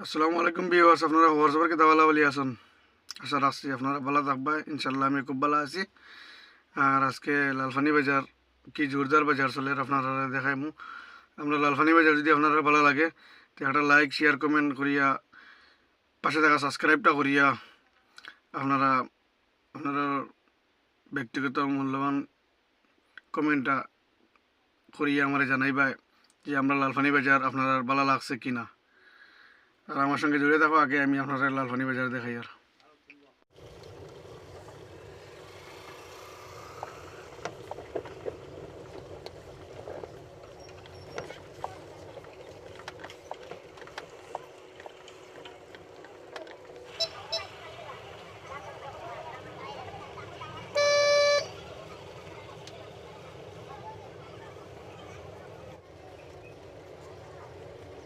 আসসালামু আলাইকুম ভিউয়ার্স, আপনারা হোয়াটসঅ্যাপের কে দাওয়ালা বলি আসুন। আশা রাখছি আপনারা ভালো থাকবা, ইনশাল্লাহ আমি খুব ভালো আছি। আর আজকে লালফানি বাজার কি জোরদার বাজার চলে আপনারা দেখাইমু। আমরা লালফানি বাজার যদি আপনারা ভালো লাগে তো একটা লাইক শেয়ার কমেন্ট করিয়া পাশে থাকা সাবস্ক্রাইবটা করিয়া আপনারা আপনারা ব্যক্তিগত মূল্যবান কমেন্টটা করিয়া আমার জানাইবা যে আমরা লালফানি বাজার আপনারা ভালো লাগছে কিনা। আর আমার সঙ্গে জুড়ে থাকো, আগে আমি আপনারা লালফানি বাজার দেখাই। আর